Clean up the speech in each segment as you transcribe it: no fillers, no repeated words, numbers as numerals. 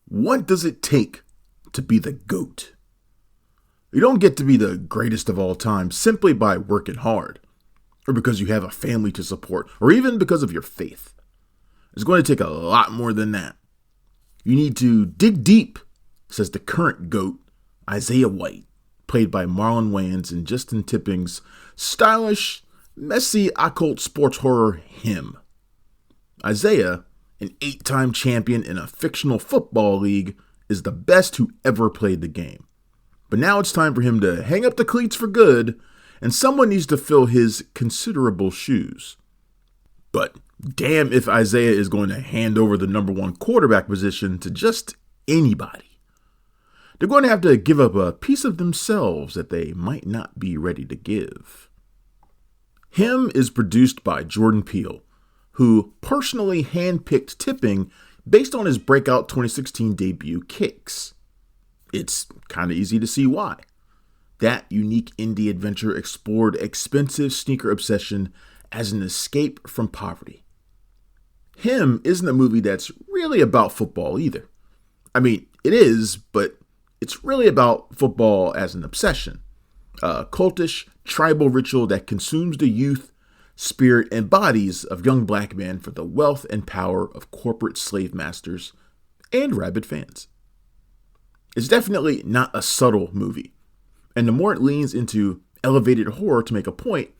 What does it take to be the GOAT? You don't get to be the greatest of all time simply by working hard, or because you have a family to support, or even because of your faith. It's going to take a lot more than that. You need to dig deep, says the current GOAT, Elsie White, played by Marlon Wayans in Justin Tipping's stylish, messy, occult sports horror Him. Isaiah, an 8-time champion in a fictional football league, is the best who ever played the game. But now it's time for him to hang up the cleats for good, and someone needs to fill his considerable shoes. But damn if Isaiah is going to hand over the number one quarterback position to just anybody. They're going to have to give up a piece of themselves that they might not be ready to give. Him is produced by Jordan Peele, who personally handpicked Tipping based on his breakout 2016 debut Kicks. It's kind of easy to see why. That unique indie adventure explored expensive sneaker obsession as an escape from poverty. Him isn't a movie that's really about football either. I mean, it is, but it's really about football as an obsession. A cultish, tribal ritual that consumes the youth, spirit, and bodies of young black men for the wealth and power of corporate slave masters and rabid fans. It's definitely not a subtle movie, and the more it leans into elevated horror to make a point,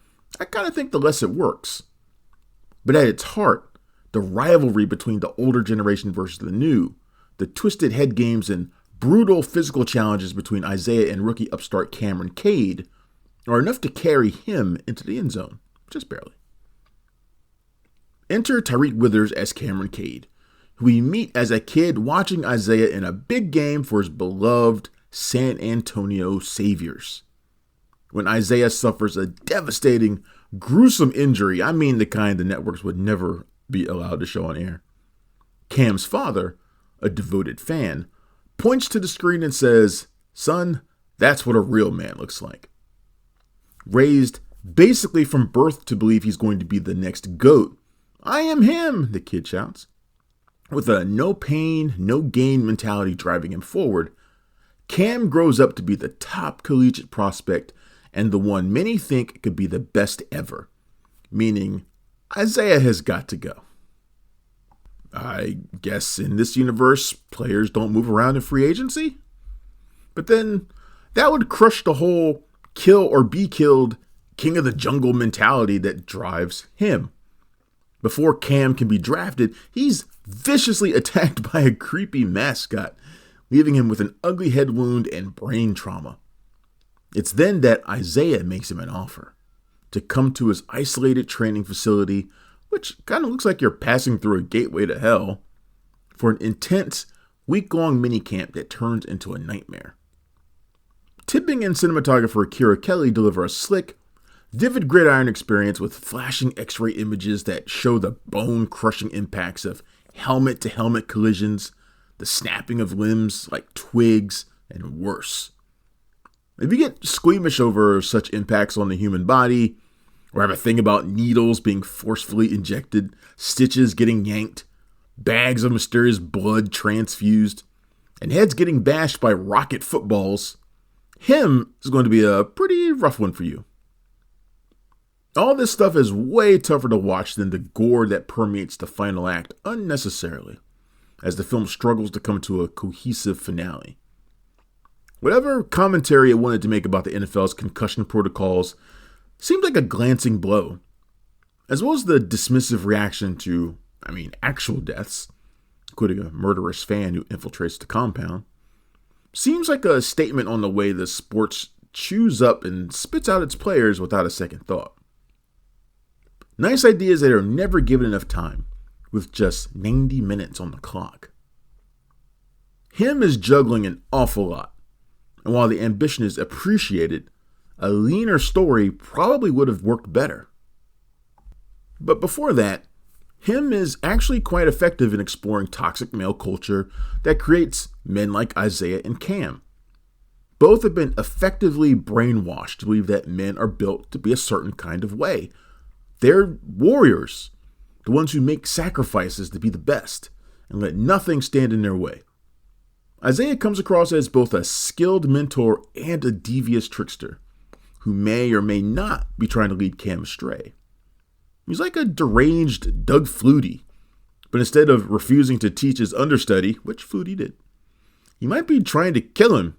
I kind of think the less it works. But at its heart, the rivalry between the older generation versus the new, the twisted head games and brutal physical challenges between Isaiah and rookie upstart Cameron Cade are enough to carry him into the end zone, just barely. Enter Tyriq Withers as Cameron Cade, who we meet as a kid watching Isaiah in a big game for his beloved San Antonio Saviors. When Isaiah suffers a devastating, gruesome injury, I mean the kind the networks would never be allowed to show on air, Cam's father, a devoted fan, points to the screen and says, "Son, that's what a real man looks like." Raised basically from birth to believe he's going to be the next GOAT, "I am him," the kid shouts. With a no pain, no gain mentality driving him forward, Cam grows up to be the top collegiate prospect and the one many think could be the best ever, meaning Isaiah has got to go. I guess in this universe, players don't move around in free agency? But then that would crush the whole kill or be killed king of the jungle mentality that drives him. Before Cam can be drafted, he's viciously attacked by a creepy mascot, leaving him with an ugly head wound and brain trauma. It's then that Isaiah makes him an offer to come to his isolated training facility, which kind of looks like you're passing through a gateway to hell, for an intense, week-long minicamp that turns into a nightmare. Tipping and cinematographer Kira Kelly deliver a slick, vivid gridiron experience with flashing X-ray images that show the bone-crushing impacts of helmet-to-helmet collisions, the snapping of limbs like twigs, and worse. If you get squeamish over such impacts on the human body, or have a thing about needles being forcefully injected, stitches getting yanked, bags of mysterious blood transfused, and heads getting bashed by rocket footballs, Him is going to be a pretty rough one for you. All this stuff is way tougher to watch than the gore that permeates the final act unnecessarily, as the film struggles to come to a cohesive finale. Whatever commentary it wanted to make about the NFL's concussion protocols seemed like a glancing blow, as well as the dismissive reaction to, actual deaths, including a murderous fan who infiltrates the compound. Seems like a statement on the way the sports chews up and spits out its players without a second thought. Nice ideas that are never given enough time, with just 90 minutes on the clock. Him is juggling an awful lot, and while the ambition is appreciated, a leaner story probably would have worked better. But before that, Him is actually quite effective in exploring toxic male culture that creates men like Isaiah and Cam. Both have been effectively brainwashed to believe that men are built to be a certain kind of way. They're warriors, the ones who make sacrifices to be the best and let nothing stand in their way. Isaiah comes across as both a skilled mentor and a devious trickster who may or may not be trying to lead Cam astray. He's like a deranged Doug Flutie, but instead of refusing to teach his understudy, which Flutie did, he might be trying to kill him.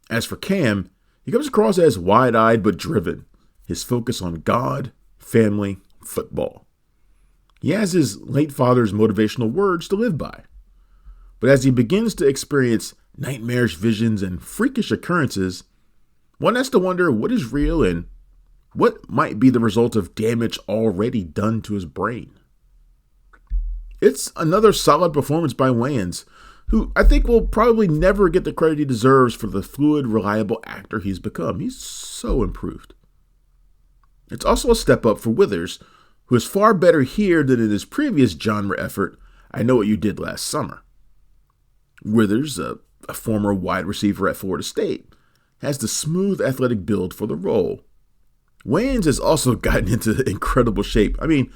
As for Cam, he comes across as wide-eyed but driven, his focus on God, family, football. He has his late father's motivational words to live by. But as he begins to experience nightmarish visions and freakish occurrences, one has to wonder what is real and what might be the result of damage already done to his brain. It's another solid performance by Wayans, who I think will probably never get the credit he deserves for the fluid, reliable actor he's become. He's so improved. It's also a step up for Withers, who is far better here than in his previous genre effort, I Know What You Did Last Summer. Withers, a former wide receiver at Florida State, has the smooth athletic build for the role. Wayans has also gotten into incredible shape. I mean,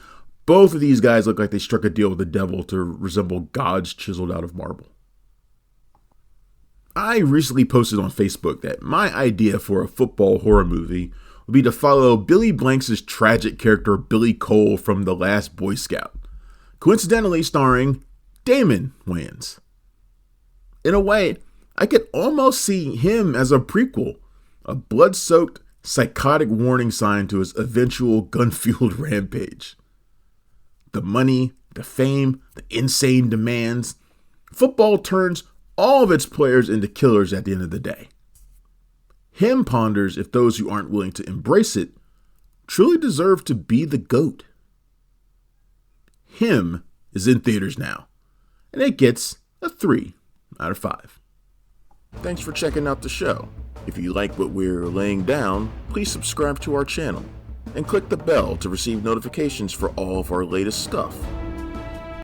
both of these guys look like they struck a deal with the devil to resemble gods chiseled out of marble. I recently posted on Facebook that my idea for a football horror movie would be to follow Billy Blanks' tragic character Billy Cole from The Last Boy Scout, coincidentally starring Damon Wayans. In a way, I could almost see him as a prequel, a blood-soaked, psychotic warning sign to his eventual gun-fueled rampage. The money, the fame, the insane demands. Football turns all of its players into killers at the end of the day. Him ponders if those who aren't willing to embrace it truly deserve to be the GOAT. Him is in theaters now, and it gets a 3 out of 5. Thanks for checking out the show. If you like what we're laying down, please subscribe to our channel and click the bell to receive notifications for all of our latest stuff.